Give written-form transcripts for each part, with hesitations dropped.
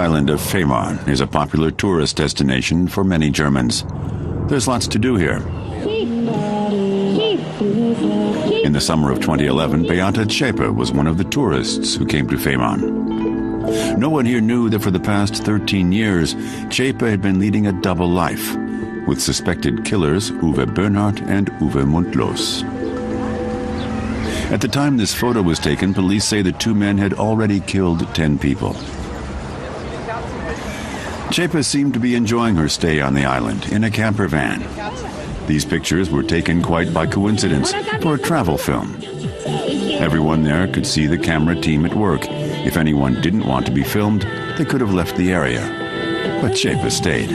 island of Fehmarn is a popular tourist destination for many Germans. There's lots to do here. In the summer of 2011, Beate Zschäpe was one of the tourists who came to Fehmarn. No one here knew that for the past 13 years, Zschäpe had been leading a double life with suspected killers Uwe Bernhardt and Uwe Mundlos. At the time this photo was taken, police say the two men had already killed 10 people. Zschäpe seemed to be enjoying her stay on the island in a camper van. These pictures were taken quite by coincidence for a travel film. Everyone there could see the camera team at work. If anyone didn't want to be filmed, they could have left the area. But Zschäpe stayed.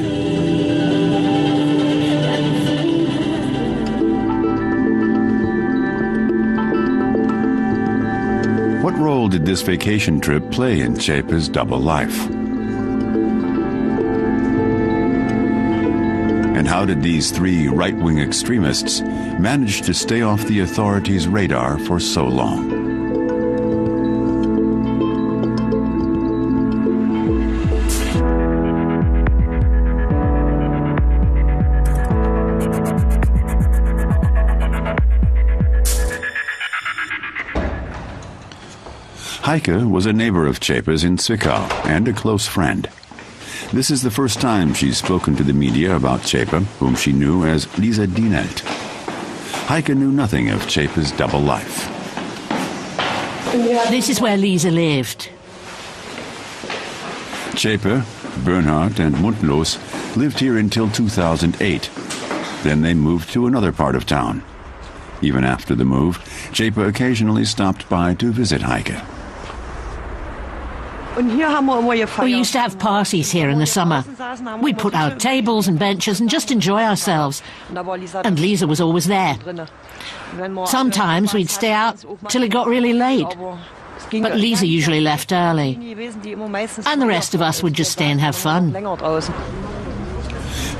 What role did this vacation trip play in Zschäpe's double life? And how did these three right-wing extremists manage to stay off the authorities' radar for so long? Heike was a neighbor of Zschäpe's in Zwickau and a close friend. This is the first time she's spoken to the media about Zschäpe, whom she knew as Lisa Dienelt. Heike knew nothing of Zschäpe's double life. This is where Lisa lived. Zschäpe, Bernhardt and Mundlos lived here until 2008. Then they moved to another part of town. Even after the move, Zschäpe occasionally stopped by to visit Heike. We used to have parties here in the summer. We'd put out tables and benches and just enjoy ourselves. And Lisa was always there. Sometimes we'd stay out till it got really late. But Lisa usually left early. And the rest of us would just stay and have fun.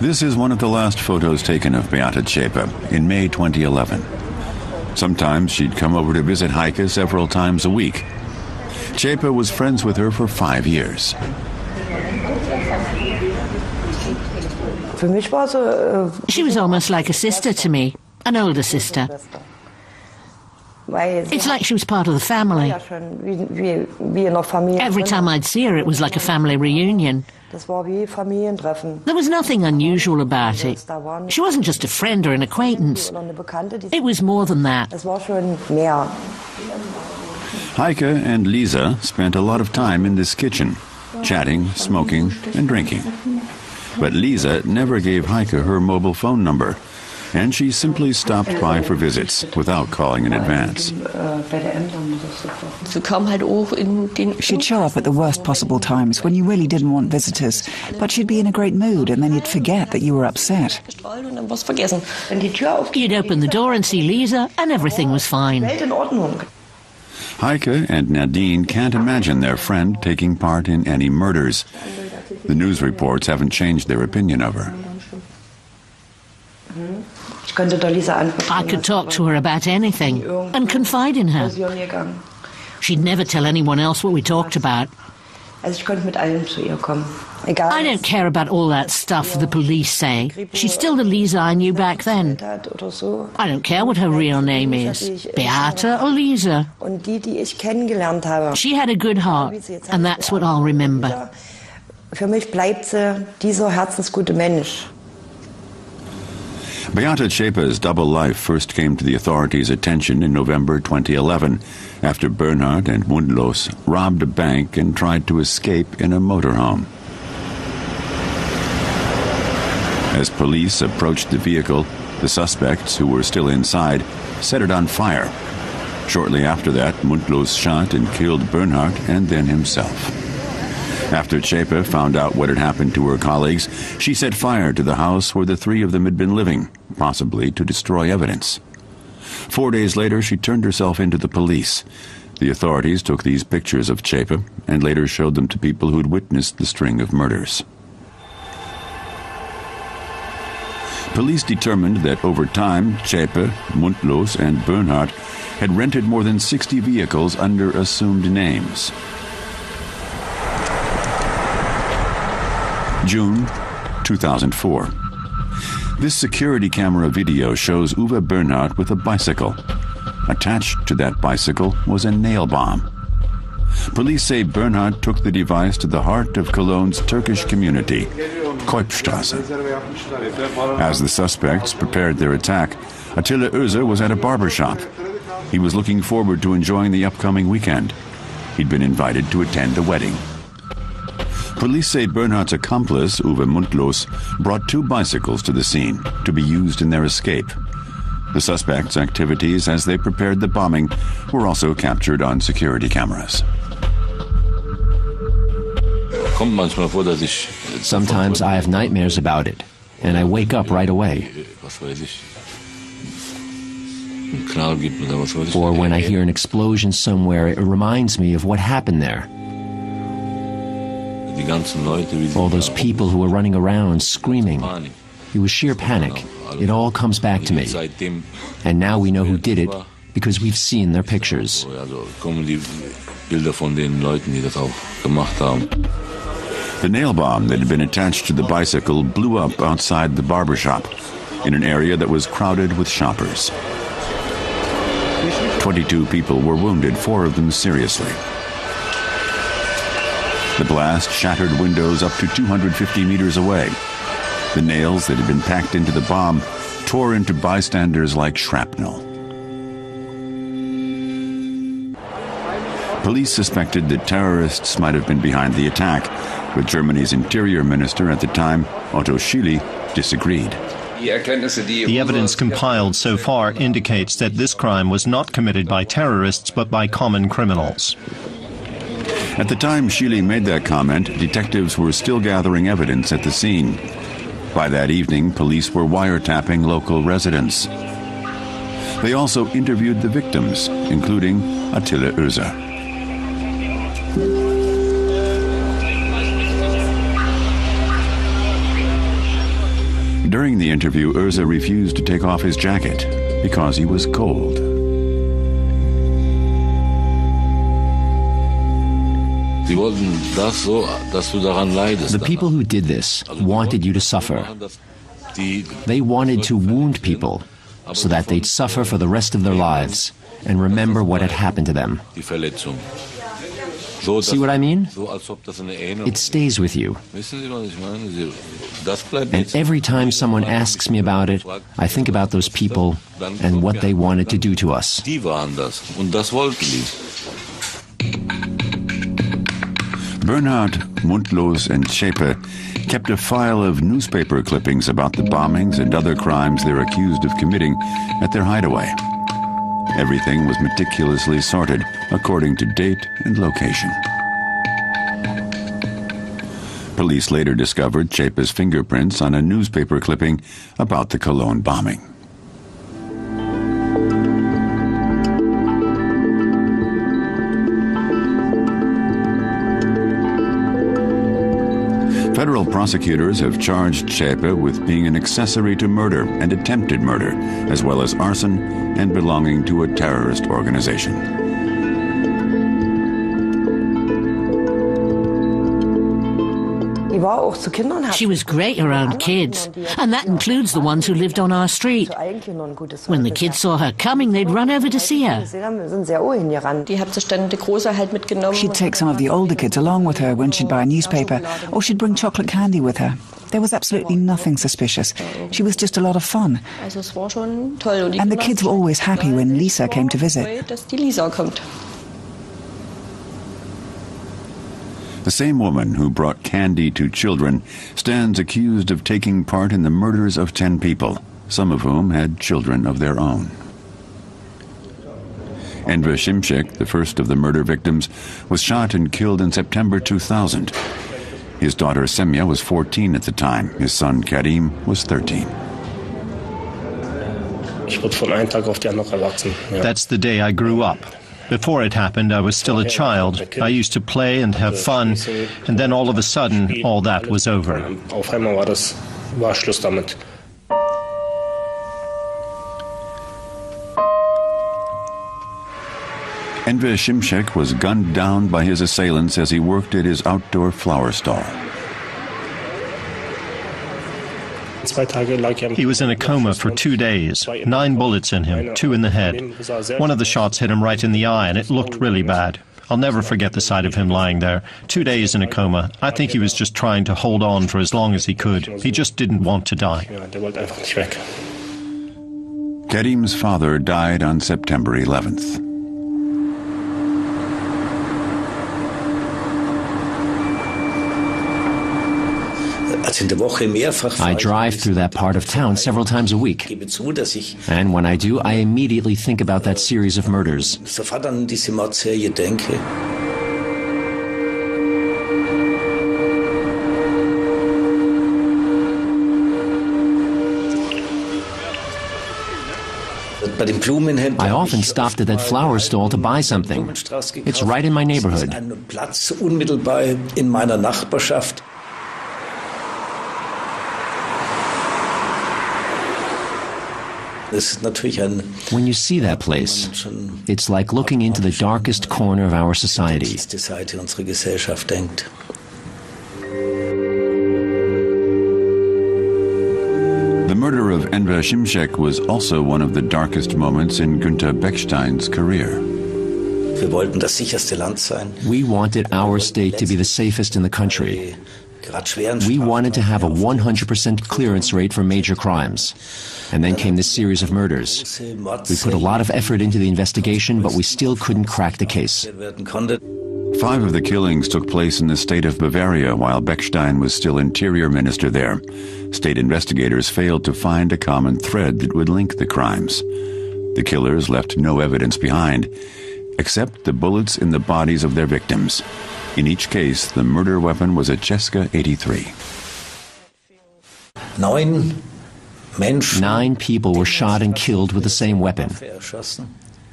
This is one of the last photos taken of Beate Zschäpe in May 2011. Sometimes she'd come over to visit Heike several times a week. Zschäpe was friends with her for 5 years. She was almost like a sister to me, an older sister. It's like she was part of the family. Every time I'd see her, it was like a family reunion. There was nothing unusual about it. She wasn't just a friend or an acquaintance. It was more than that. Heike and Lisa spent a lot of time in this kitchen, chatting, smoking, and drinking. But Lisa never gave Heike her mobile phone number, and she simply stopped by for visits without calling in advance. She'd show up at the worst possible times when you really didn't want visitors, but she'd be in a great mood and then you'd forget that you were upset. You'd open the door and see Lisa, and everything was fine. Heike and Nadine can't imagine their friend taking part in any murders. The news reports haven't changed their opinion of her. I could talk to her about anything and confide in her. She'd never tell anyone else what we talked about. I don't care about all that stuff the police say. She's still the Lisa I knew back then. I don't care what her real name is, Beate or Lisa. She had a good heart, and that's what I'll remember. Beate Zschäpe's double life first came to the authorities' attention in November 2011, after Bernhardt and Mundlos robbed a bank and tried to escape in a motorhome. As police approached the vehicle, the suspects, who were still inside, set it on fire. Shortly after that, Mundlos shot and killed Bernhardt and then himself. After Zschäpe found out what had happened to her colleagues, she set fire to the house where the three of them had been living, possibly to destroy evidence. 4 days later, she turned herself into the police. The authorities took these pictures of Zschäpe and later showed them to people who'd witnessed the string of murders. Police determined that over time, Zschäpe, Mundlos, and Bernhardt had rented more than 60 vehicles under assumed names. June 2004. This security camera video shows Uwe Bernhardt with a bicycle. Attached to that bicycle was a nail bomb. Police say Bernhardt took the device to the heart of Cologne's Turkish community, Koipstrasse. As the suspects prepared their attack, Attila Özer was at a barber shop. He was looking forward to enjoying the upcoming weekend. He'd been invited to attend a wedding. Police say Bernhardt's accomplice, Uwe Mundlos, brought 2 bicycles to the scene to be used in their escape. The suspects' activities as they prepared the bombing were also captured on security cameras. Sometimes I have nightmares about it, and I wake up right away. Or when I hear an explosion somewhere, it reminds me of what happened there. All those people who were running around screaming. It was sheer panic. It all comes back to me. And now we know who did it because we've seen their pictures. The nail bomb that had been attached to the bicycle blew up outside the barber shop in an area that was crowded with shoppers. 22 people were wounded, 4 of them seriously. The blast shattered windows up to 250 meters away. The nails that had been packed into the bomb tore into bystanders like shrapnel. Police suspected that terrorists might have been behind the attack, but Germany's interior minister at the time, Otto Schily, disagreed. The evidence compiled so far indicates that this crime was not committed by terrorists but by common criminals. At the time Schily made that comment, detectives were still gathering evidence at the scene. By that evening, police were wiretapping local residents. They also interviewed the victims, including Attila Özer. During the interview, Özer refused to take off his jacket because he was cold. The people who did this wanted you to suffer. They wanted to wound people so that they'd suffer for the rest of their lives and remember what had happened to them. See what I mean? It stays with you. And every time someone asks me about it, I think about those people and what they wanted to do to us. Bernhardt, Mundlos, and Schäpe kept a file of newspaper clippings about the bombings and other crimes they're accused of committing at their hideaway. Everything was meticulously sorted according to date and location. Police later discovered Schäpe's fingerprints on a newspaper clipping about the Cologne bombing. Federal prosecutors have charged Schäpe with being an accessory to murder and attempted murder, as well as arson and belonging to a terrorist organization. She was great around kids, and that includes the ones who lived on our street. When the kids saw her coming, they'd run over to see her. She'd take some of the older kids along with her when she'd buy a newspaper, or she'd bring chocolate candy with her. There was absolutely nothing suspicious. She was just a lot of fun. And the kids were always happy when Lisa came to visit. The same woman who brought candy to children stands accused of taking part in the murders of 10 people, some of whom had children of their own. Enver Şimşek, the first of the murder victims, was shot and killed in September 2000. His daughter Semya was 14 at the time. His son Karim was 13. That's the day I grew up. Before it happened, I was still a child. I used to play and have fun, and then all of a sudden, all that was over. Enver Şimşek was gunned down by his assailants as he worked at his outdoor flower stall. He was in a coma for 2 days, 9 bullets in him, 2 in the head. One of the shots hit him right in the eye, and it looked really bad. I'll never forget the sight of him lying there, 2 days in a coma. I think he was just trying to hold on for as long as he could. He just didn't want to die. Kerim's father died on September 11th. I drive through that part of town several times a week. And when I do, I immediately think about that series of murders. I often stopped at that flower stall to buy something. It's right in my neighborhood. When you see that place, it's like looking into the darkest corner of our society. The murder of Enver Şimşek was also one of the darkest moments in Günther Beckstein's career. We wanted our state to be the safest in the country. We wanted to have a 100% clearance rate for major crimes. And then came this series of murders. We put a lot of effort into the investigation, but we still couldn't crack the case. 5 of the killings took place in the state of Bavaria while Beckstein was still interior minister there. State investigators failed to find a common thread that would link the crimes. The killers left no evidence behind, except the bullets in the bodies of their victims. In each case, the murder weapon was a Czeska 83. 9 people were shot and killed with the same weapon.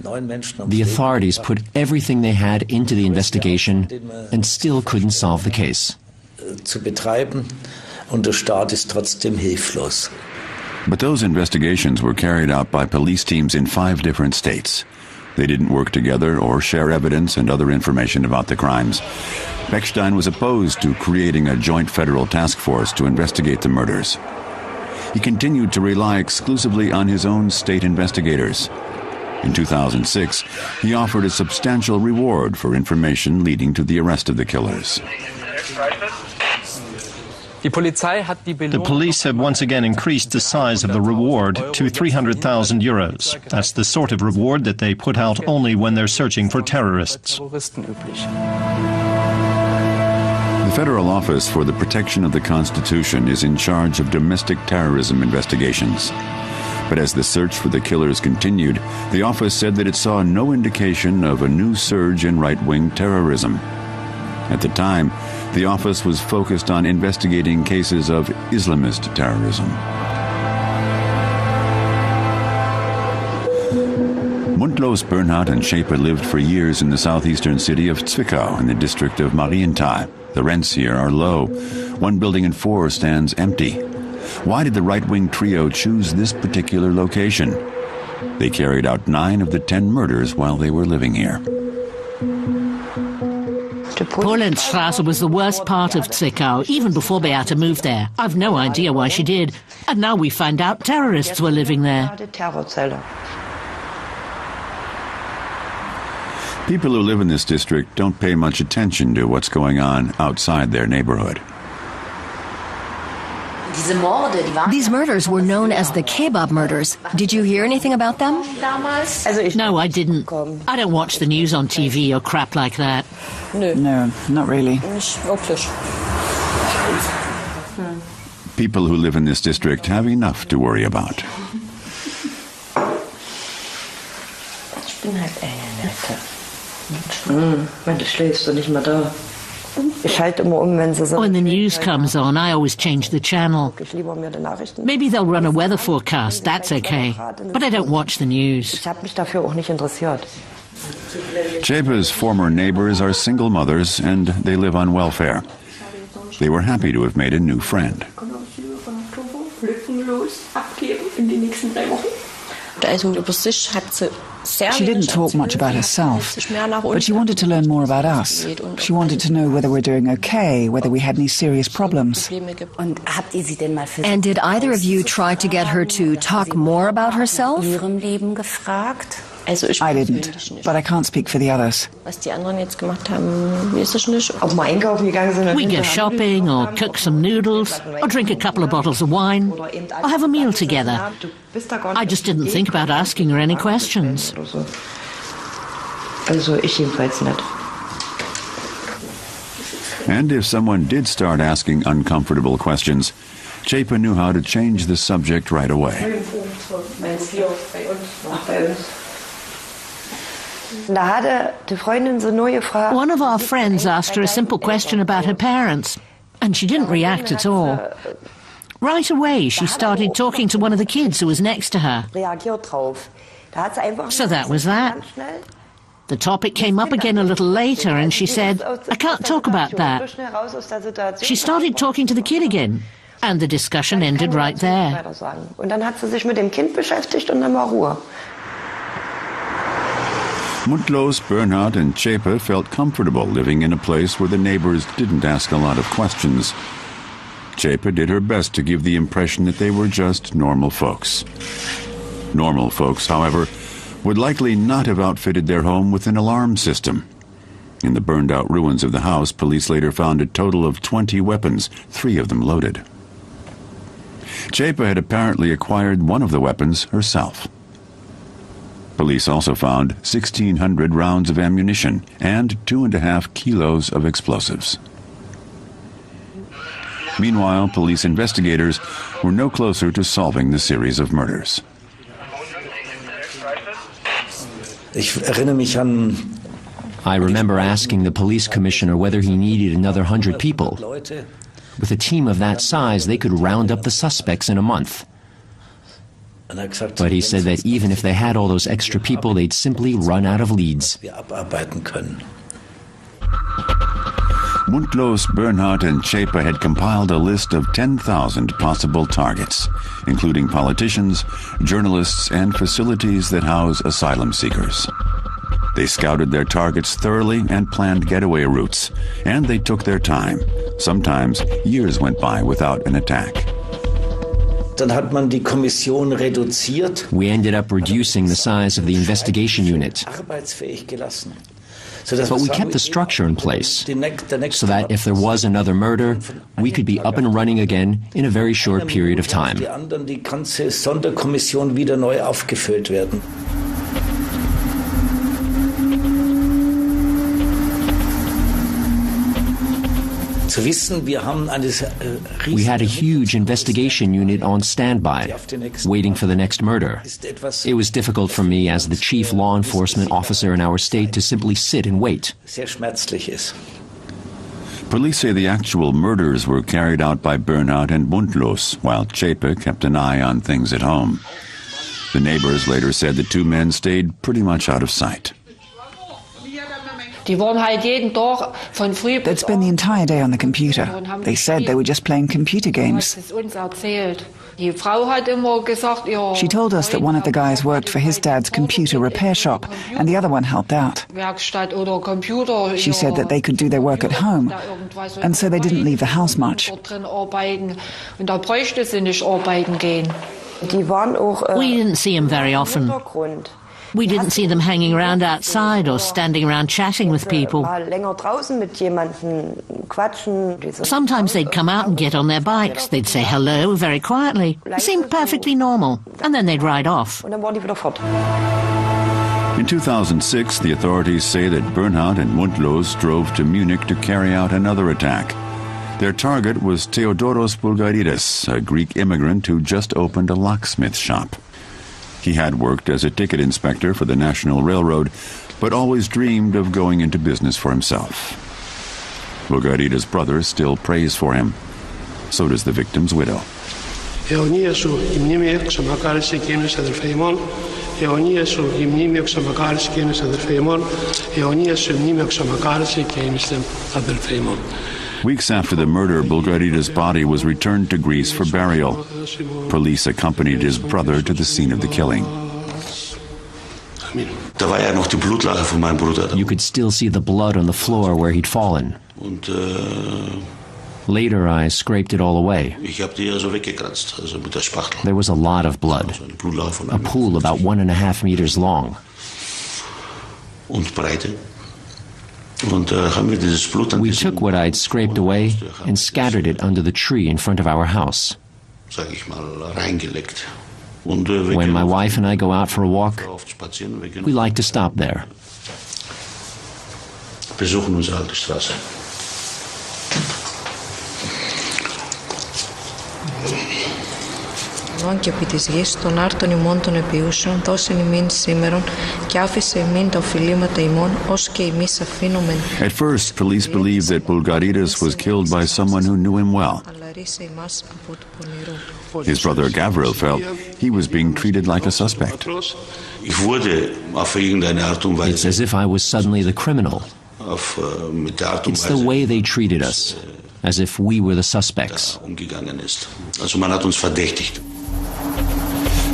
The authorities put everything they had into the investigation and still couldn't solve the case. But those investigations were carried out by police teams in 5 different states. They didn't work together or share evidence and other information about the crimes. Beckstein was opposed to creating a joint federal task force to investigate the murders. He continued to rely exclusively on his own state investigators. In 2006, he offered a substantial reward for information leading to the arrest of the killers. The police have once again increased the size of the reward to 300,000 euros. That's the sort of reward that they put out only when they're searching for terrorists. The Federal Office for the Protection of the Constitution is in charge of domestic terrorism investigations. But as the search for the killers continued, the office said that it saw no indication of a new surge in right-wing terrorism. At the time, the office was focused on investigating cases of Islamist terrorism. Mundlos, Bernhard, and Schäper lived for years in the southeastern city of Zwickau in the district of Marienthal. The rents here are low. 1 building in 4 stands empty. Why did the right-wing trio choose this particular location? They carried out 9 of the 10 murders while they were living here. Polenzstraße was the worst part of Zwickau, even before Beate moved there. I've no idea why she did. And now we find out terrorists were living there. People who live in this district don't pay much attention to what's going on outside their neighborhood. These murders were known as the kebab murders. Did you hear anything about them? No, I didn't. I don't watch the news on TV or crap like that. No, not really. People who live in this district have enough to worry about. When the news comes on, I always change the channel. Maybe they'll run a weather forecast, that's okay. But I don't watch the news. Schäper's former neighbors are single mothers and they live on welfare. They were happy to have made a new friend. She didn't talk much about herself, but she wanted to learn more about us. She wanted to know whether we're doing okay, whether we had any serious problems. And did either of you try to get her to talk more about herself? I didn't, but I can't speak for the others. We go shopping or cook some noodles or drink a couple of bottles of wine or have a meal together. I just didn't think about asking her any questions. And if someone did start asking uncomfortable questions, Chapa knew how to change the subject right away. One of our friends asked her a simple question about her parents, and she didn't react at all. Right away, she started talking to one of the kids who was next to her. So that was that. The topic came up again a little later, and she said, "I can't talk about that." She started talking to the kid again, and the discussion ended right there. Mundlos, Bernhard, and Chapa felt comfortable living in a place where the neighbors didn't ask a lot of questions. Chapa did her best to give the impression that they were just normal folks. Normal folks, however, would likely not have outfitted their home with an alarm system. In the burned-out ruins of the house, police later found a total of 20 weapons, 3 of them loaded. Chapa had apparently acquired one of the weapons herself. Police also found 1,600 rounds of ammunition and 2.5 kilos of explosives. Meanwhile, police investigators were no closer to solving the series of murders. I remember asking the police commissioner whether he needed another 100 people. With a team of that size, they could round up the suspects in a month. But he said that even if they had all those extra people, they'd simply run out of leads. Mundlos, Bernhard, and Chapa had compiled a list of 10,000 possible targets, including politicians, journalists, and facilities that house asylum seekers. They scouted their targets thoroughly and planned getaway routes, and they took their time. Sometimes years went by without an attack. We ended up reducing the size of the investigation unit. But we kept the structure in place, so that if there was another murder, we could be up and running again in a very short period of time. We had a huge investigation unit on standby, waiting for the next murder. It was difficult for me as the chief law enforcement officer in our state to simply sit and wait. Police say the actual murders were carried out by Bernhard and Mundlos, while Chapa kept an eye on things at home. The neighbors later said the two men stayed pretty much out of sight. They'd spend the entire day on the computer. They said they were just playing computer games. She told us that one of the guys worked for his dad's computer repair shop and the other one helped out. She said that they could do their work at home, and so they didn't leave the house much. We didn't see him very often. We didn't see them hanging around outside or standing around chatting with people. Sometimes they'd come out and get on their bikes. They'd say hello very quietly. It seemed perfectly normal. And then they'd ride off. In 2006, the authorities say that Bernhard and Mundlos drove to Munich to carry out another attack. Their target was Theodoros Bulgaridis, a Greek immigrant who just opened a locksmith shop. He had worked as a ticket inspector for the National Railroad, but always dreamed of going into business for himself. Bulgaridis' brother still prays for him. So does the victim's widow. Weeks after the murder, Bulgaridis' body was returned to Greece for burial. Police accompanied his brother to the scene of the killing. You could still see the blood on the floor where he'd fallen. Later, I scraped it all away. There was a lot of blood, a pool about 1.5 meters long. We took what I'd scraped away and scattered it under the tree in front of our house. When my wife and I go out for a walk, we like to stop there. Και επί της γης των άρτων ημών των επιούσεων δώσεν ημίν σήμερον και άφησε ημίν τα οφειλήματα ημών ως και ημείς αφήνομεν. At first, police believed that Bulgaridas was killed by someone who knew him well. His brother Gavril felt he was being treated like a suspect. It's as if I was suddenly the criminal. It's the way they treated us, as if we were the suspects.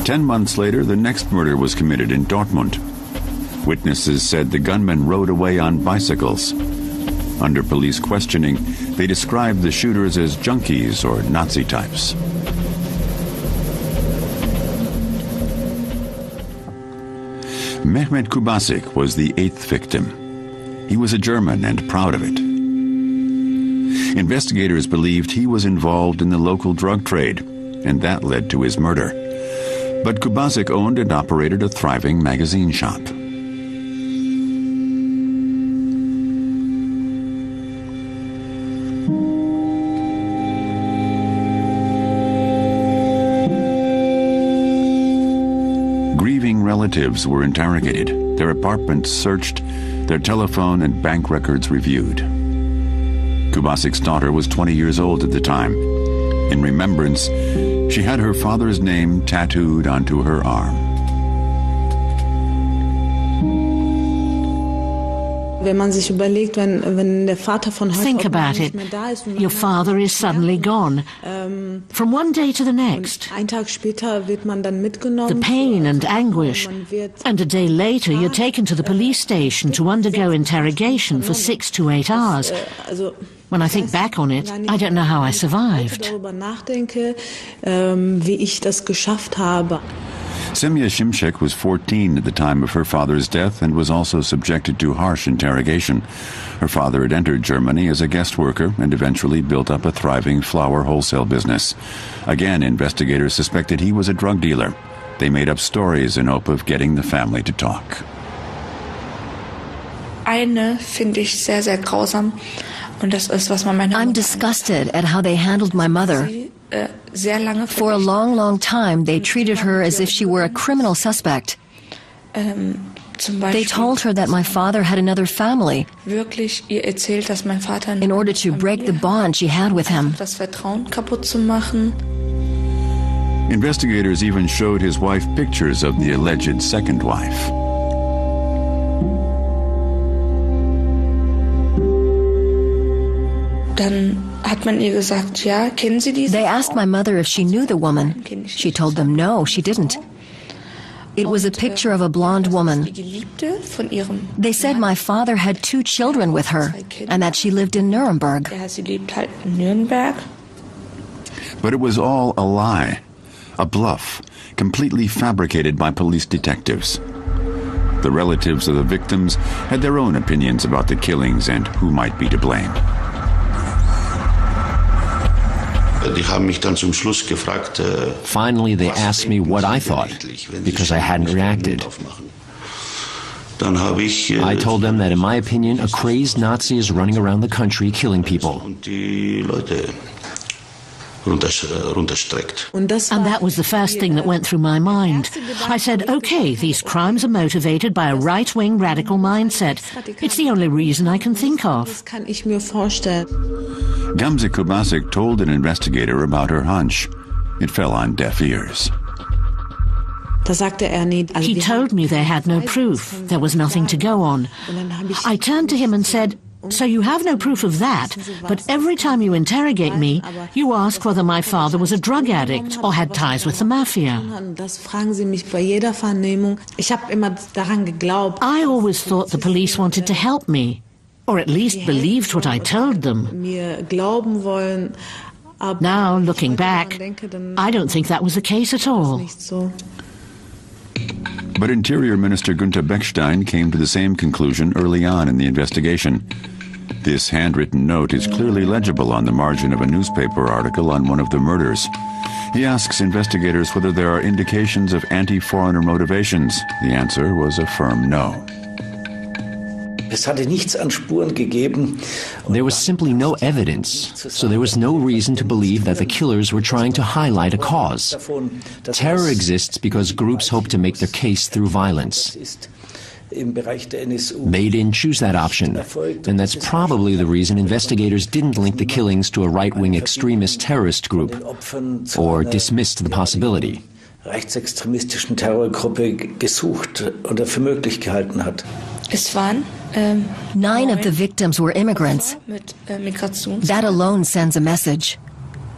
10 months later, the next murder was committed in Dortmund. Witnesses said the gunmen rode away on bicycles. Under police questioning, they described the shooters as junkies or Nazi types. Mehmet Kubasik was the 8th victim. He was a German and proud of it. Investigators believed he was involved in the local drug trade, and that led to his murder. But Kubasik owned and operated a thriving magazine shop. Grieving relatives were interrogated, their apartments searched, their telephone and bank records reviewed. Kubasik's daughter was 20 years old at the time. In remembrance, she had her father's name tattooed onto her arm. Think about it. Your father is suddenly gone. From one day to the next. The pain and anguish. And a day later you're taken to the police station to undergo interrogation for 6 to 8 hours. When I think back on it, I don't know how I survived. Semya Shimshek was 14 at the time of her father's death and was also subjected to harsh interrogation. Her father had entered Germany as a guest worker and eventually built up a thriving flour wholesale business. Again, investigators suspected he was a drug dealer. They made up stories in hope of getting the family to talk. Eine finde ich sehr, sehr grausam. Und das ist, was man I'm disgusted at how they handled my mother. For a long, long time, they treated her as if she were a criminal suspect. They told her that my father had another family in order to break the bond she had with him. Investigators even showed his wife pictures of the alleged second wife. They asked my mother if she knew the woman. She told them no, she didn't. It was a picture of a blonde woman. They said my father had 2 children with her and that she lived in Nuremberg. But it was all a lie, a bluff, completely fabricated by police detectives. The relatives of the victims had their own opinions about the killings and who might be to blame. Finally, they asked me what I thought, because I hadn't reacted. I told them that, in my opinion, a crazed Nazi is running around the country killing people. And that was the first thing that went through my mind. I said, okay, these crimes are motivated by a right-wing radical mindset. It's the only reason I can think of. Gamze Kubasik told an investigator about her hunch. It fell on deaf ears. He told me they had no proof. There was nothing to go on. I turned to him and said, So you have no proof of that, but every time you interrogate me, you ask whether my father was a drug addict or had ties with the mafia. I always thought the police wanted to help me, or at least believed what I told them. Now, looking back, I don't think that was the case at all. But Interior Minister Günther Beckstein came to the same conclusion early on in the investigation. This handwritten note is clearly legible on the margin of a newspaper article on one of the murders. He asks investigators whether there are indications of anti-foreigner motivations. The answer was a firm no. There was simply no evidence, so there was no reason to believe that the killers were trying to highlight a cause. Terror exists because groups hope to make their case through violence. They didn't choose that option, and that's probably the reason investigators didn't link the killings to a right-wing extremist terrorist group, or dismissed the possibility. rechtsextremistischen Terrorgruppe gesucht oder für möglich gehalten hat. 9 of the victims were immigrants. That alone sends a message.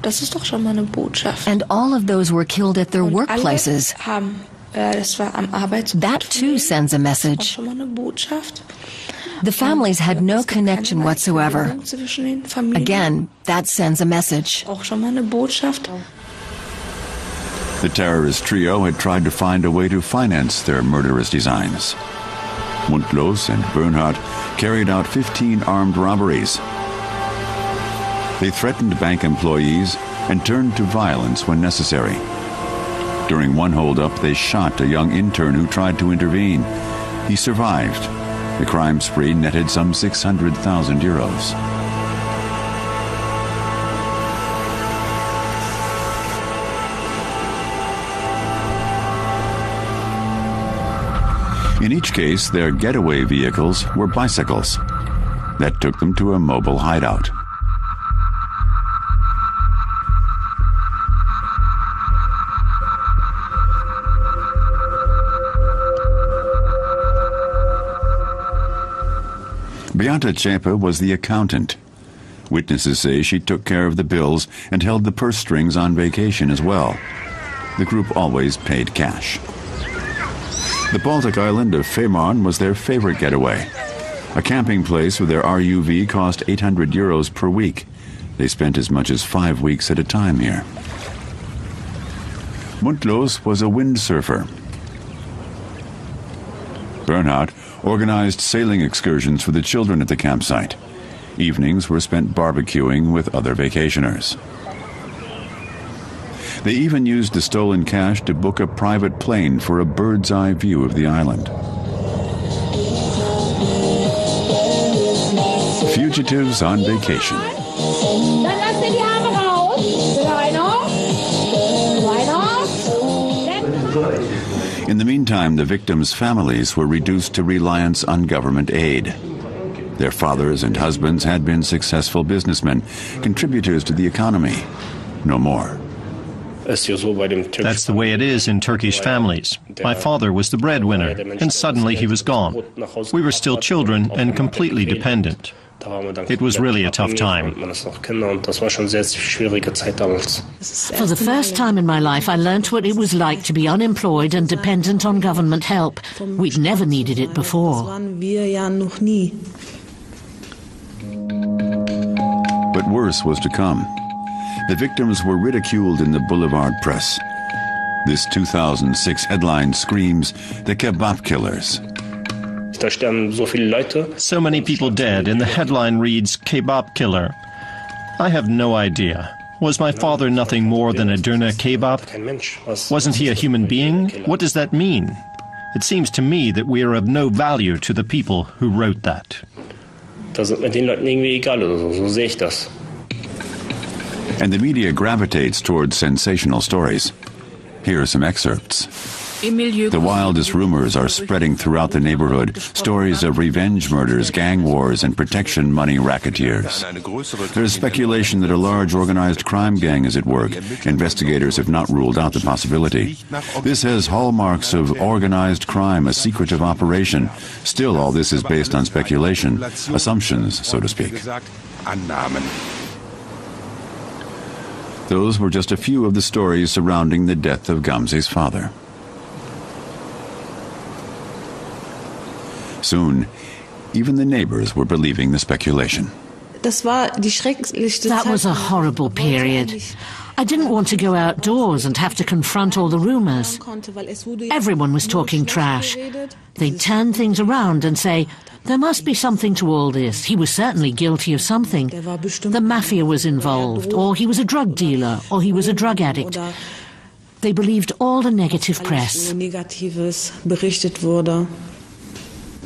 Das ist doch schon mal eine Botschaft. And all of those were killed at their workplaces. That too sends a message. The families had no connection whatsoever. Again, that sends a message. The terrorist trio had tried to find a way to finance their murderous designs. Mundlos and Bernhardt carried out 15 armed robberies. They threatened bank employees and turned to violence when necessary. During one holdup, they shot a young intern who tried to intervene. He survived. The crime spree netted some 600,000 euros. In each case, their getaway vehicles were bicycles. That took them to a mobile hideout. Beata Zschäpe was the accountant. Witnesses say she took care of the bills and held the purse strings on vacation as well. The group always paid cash. The Baltic island of Fehmarn was their favorite getaway. A camping place with their RUV cost 800 euros per week. They spent as much as 5 weeks at a time here. Mundlos was a windsurfer. Bernhardt organized sailing excursions for the children at the campsite. Evenings were spent barbecuing with other vacationers. They even used the stolen cash to book a private plane for a bird's-eye view of the island. Fugitives on vacation. In the meantime, the victims' families were reduced to reliance on government aid. Their fathers and husbands had been successful businessmen, contributors to the economy. No more. That's the way it is in Turkish families. My father was the breadwinner, and suddenly he was gone. We were still children and completely dependent. It was really a tough time. For the first time in my life, I learnt what it was like to be unemployed and dependent on government help. We'd never needed it before. But worse was to come. The victims were ridiculed in the boulevard press. This 2006 headline screams, "The Kebab Killers." So many people dead, and the headline reads, "Kebab Killer." I have no idea. Was my father nothing more than a doner kebab? Wasn't he a human being? What does that mean? It seems to me that we are of no value to the people who wrote that. And the media gravitates towards sensational stories. Here are some excerpts. The wildest rumors are spreading throughout the neighborhood, stories of revenge murders, gang wars, and protection money racketeers. There is speculation that a large organized crime gang is at work. Investigators have not ruled out the possibility. This has hallmarks of organized crime, a secretive operation. Still, all this is based on speculation, assumptions, so to speak. Those were just a few of the stories surrounding the death of Gamze's father. Soon, even the neighbors were believing the speculation. That was a horrible period. I didn't want to go outdoors and have to confront all the rumors. Everyone was talking trash. They'd turn things around and say, there must be something to all this. He was certainly guilty of something. The mafia was involved, or he was a drug dealer, or he was a drug addict. They believed all the negative press.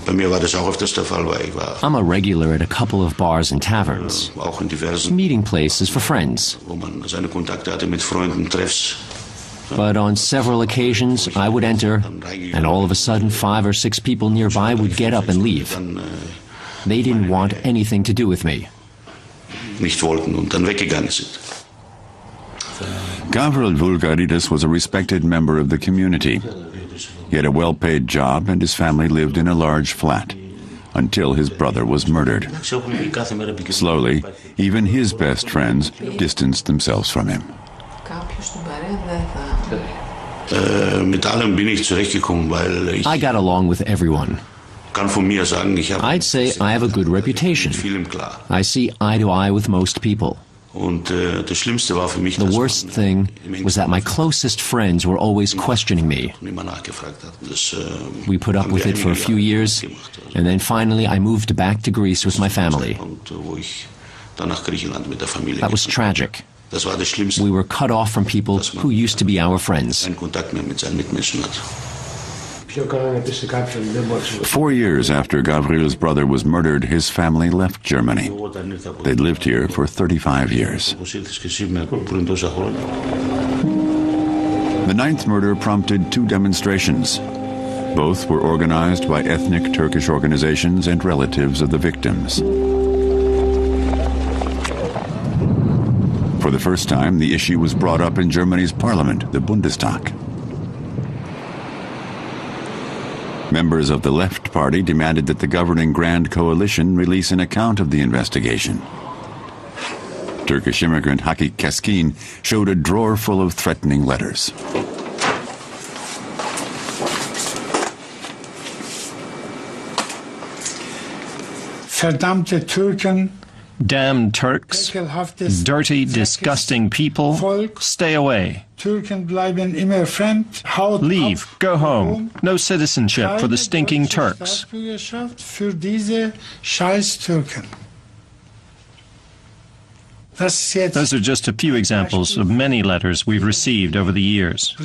I'm a regular at a couple of bars and taverns, meeting places for friends. But on several occasions, I would enter, and all of a sudden 5 or 6 people nearby would get up and leave. They didn't want anything to do with me. Gavril Vulgaridis was a respected member of the community. He had a well-paid job and his family lived in a large flat, until his brother was murdered. Slowly, even his best friends distanced themselves from him. I got along with everyone. I'd say I have a good reputation. I see eye to eye with most people. The worst thing was that my closest friends were always questioning me. We put up with it for a few years, and then finally I moved back to Greece with my family. That was tragic. We were cut off from people who used to be our friends. 4 years after Gavril's brother was murdered, his family left Germany. They'd lived here for 35 years. The ninth murder prompted 2 demonstrations. Both were organized by ethnic Turkish organizations and relatives of the victims. For the first time, the issue was brought up in Germany's parliament, the Bundestag. Members of the Left Party demanded that the governing Grand Coalition release an account of the investigation. Turkish immigrant Haki Keskin showed a drawer full of threatening letters. Verdammte Türken. Damn Turks, dirty, disgusting people, stay away. Leave, go home. No citizenship for the stinking Turks. Those are just a few examples of many letters we've received over the years.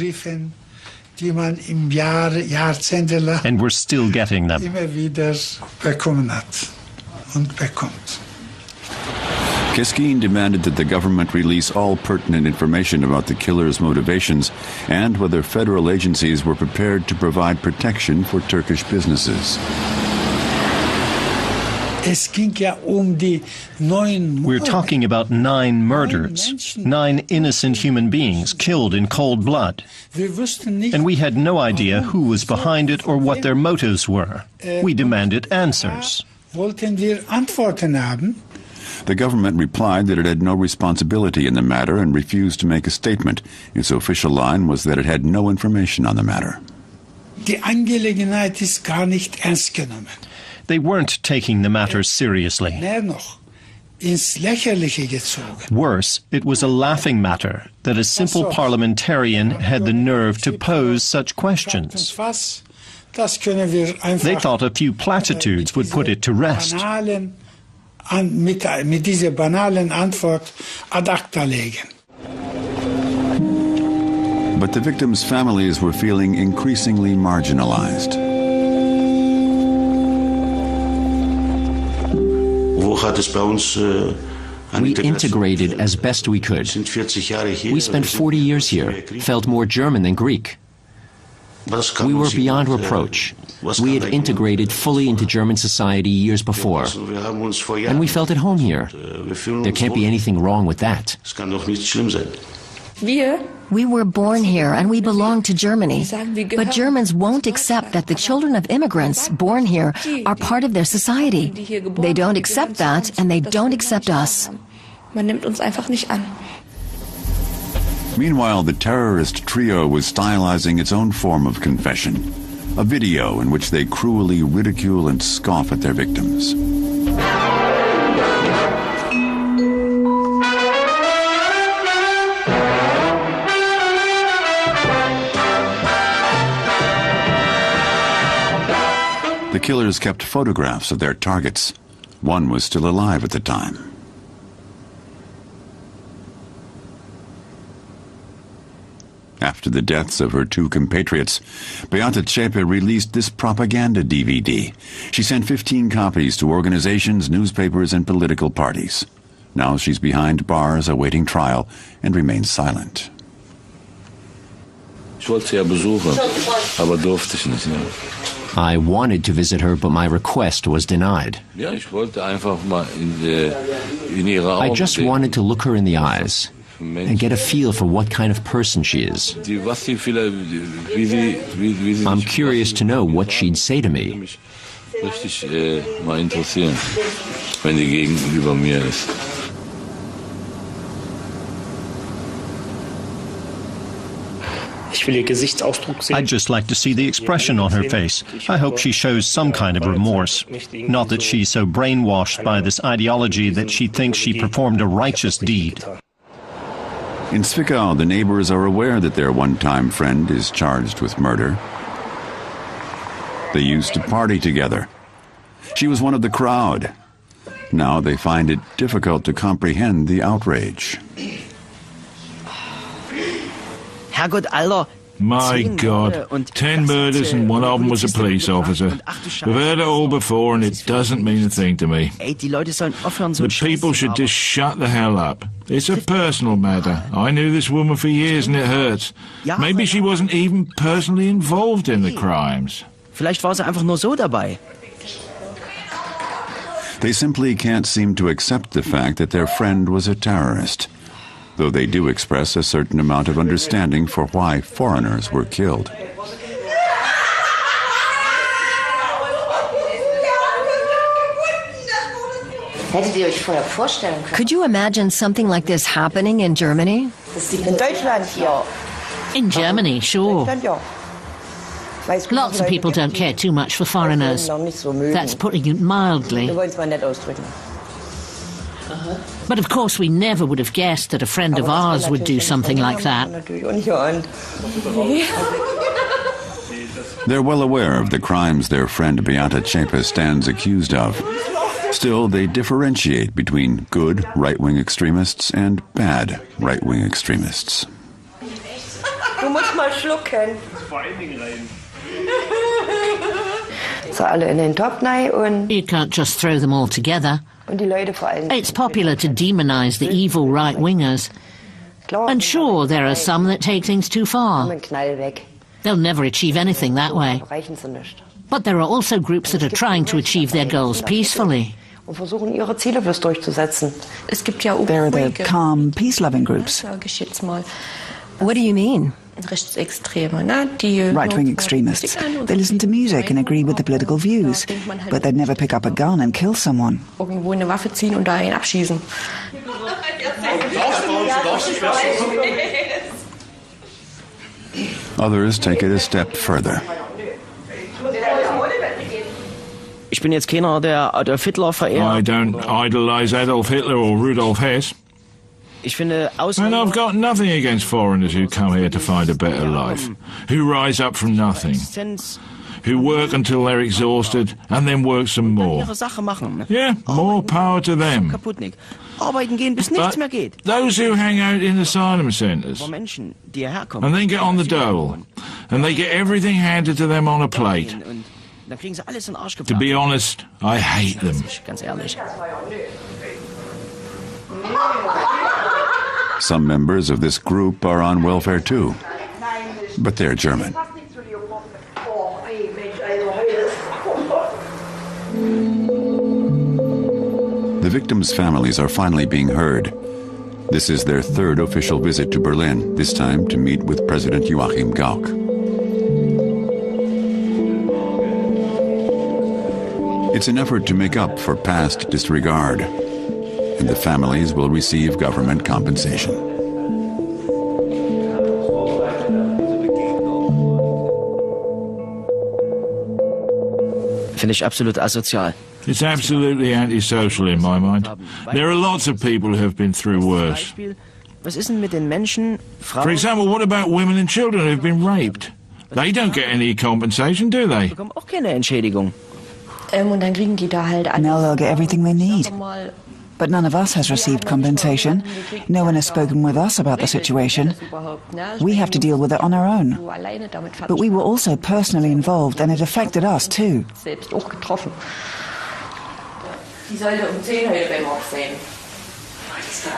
And we're still getting them. Keskin demanded that the government release all pertinent information about the killer's motivations and whether federal agencies were prepared to provide protection for Turkish businesses. We're talking about 9 murders, 9 innocent human beings killed in cold blood. And we had no idea who was behind it or what their motives were. We demanded answers. The government replied that it had no responsibility in the matter and refused to make a statement. Its official line was that it had no information on the matter. They weren't taking the matter seriously. Worse, it was a laughing matter that a simple parliamentarian had the nerve to pose such questions. They thought a few platitudes would put it to rest. Mit dieser banalen Antwort ad acta legen. But the victims' families were feeling increasingly marginalized. We integrated as best we could. We spent 40 years here, felt more German than Greek. We were beyond reproach. We had integrated fully into German society years before, and we felt at home here. There can't be anything wrong with that. We were born here and we belong to Germany, but Germans won't accept that the children of immigrants born here are part of their society. They don't accept that, and they don't accept us. Meanwhile, the terrorist trio was stylizing its own form of confession, a video in which they cruelly ridicule and scoff at their victims. The killers kept photographs of their targets. One was still alive at the time. After the deaths of her two compatriots, Beate Zschäpe released this propaganda DVD. She sent 15 copies to organizations, newspapers, and political parties. Now she's behind bars awaiting trial and remains silent. I wanted to visit her, but my request was denied. I just wanted to look her in the eyes and get a feel for what kind of person she is. I'm curious to know what she'd say to me. I'd just like to see the expression on her face. I hope she shows some kind of remorse. Not that she's so brainwashed by this ideology that she thinks she performed a righteous deed. In Zwickau, the neighbors are aware that their one-time friend is charged with murder. They used to party together. She was one of the crowd. Now they find it difficult to comprehend the outrage. My God, 10 murders and one of them was a police officer. We've heard it all before and it doesn't mean a thing to me. The people should just shut the hell up. It's a personal matter. I knew this woman for years and it hurts. Maybe she wasn't even personally involved in the crimes. They simply can't seem to accept the fact that their friend was a terrorist, though they do express a certain amount of understanding for why foreigners were killed. Could you imagine something like this happening in Germany? In Germany, sure. Lots of people don't care too much for foreigners. That's putting it mildly. But of course we never would have guessed that a friend of ours would do something like that. They're well aware of the crimes their friend Beate Zschäpe stands accused of. Still, they differentiate between good right-wing extremists and bad right-wing extremists. Du musst mal schlucken. You can't just throw them all together. It's popular to demonize the evil right-wingers. And sure, there are some that take things too far. They'll never achieve anything that way. But there are also groups that are trying to achieve their goals peacefully. There are the calm, peace-loving groups. What do you mean? Right-wing extremists. They listen to music and agree with the political views, but they'd never pick up a gun and kill someone. Others take it a step further. I don't idolize Adolf Hitler or Rudolf Hess. And I've got nothing against foreigners who come here to find a better life, who rise up from nothing, who work until they're exhausted and then work some more. Yeah, more power to them. But those who hang out in asylum centres and then get on the dole and they get everything handed to them on a plate, to be honest, I hate them. Some members of this group are on welfare too, but they're German. The victims' families are finally being heard. This is their third official visit to Berlin, this time to meet with President Joachim Gauck. It's an effort to make up for past disregard, and the families will receive government compensation. Finde ich absolut asozial. It's absolutely antisocial in my mind. There are lots of people who have been through worse. For example, what about women and children who have been raped? They don't get any compensation, do they? Now they'll get everything they need. But none of us has received compensation. No one has spoken with us about the situation. We have to deal with it on our own. But we were also personally involved, and it affected us too.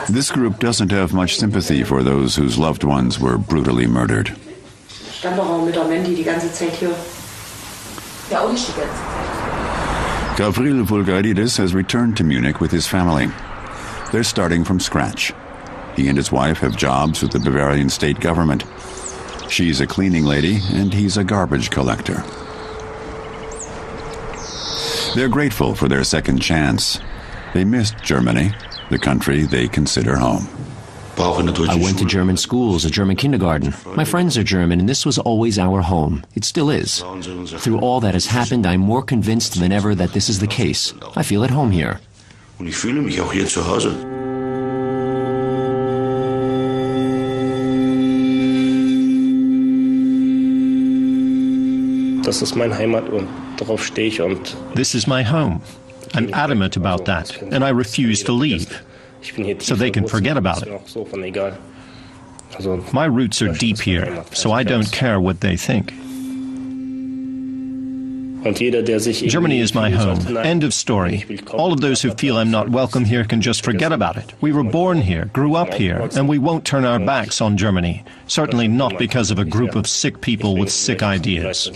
This group doesn't have much sympathy for those whose loved ones were brutally murdered. Gavril Vulgaridis has returned to Munich with his family. They're starting from scratch. He and his wife have jobs with the Bavarian state government. She's a cleaning lady and he's a garbage collector. They're grateful for their second chance. They missed Germany, the country they consider home. I went to German schools, a German kindergarten. My friends are German, and this was always our home. It still is. Through all that has happened, I'm more convinced than ever that this is the case. I feel at home here. This is my home. I'm adamant about that, and I refuse to leave. So they can forget about it. My roots are deep here, so I don't care what they think. Germany is my home. End of story. All of those who feel I'm not welcome here can just forget about it. We were born here, grew up here, and we won't turn our backs on Germany. Certainly not because of a group of sick people with sick ideas.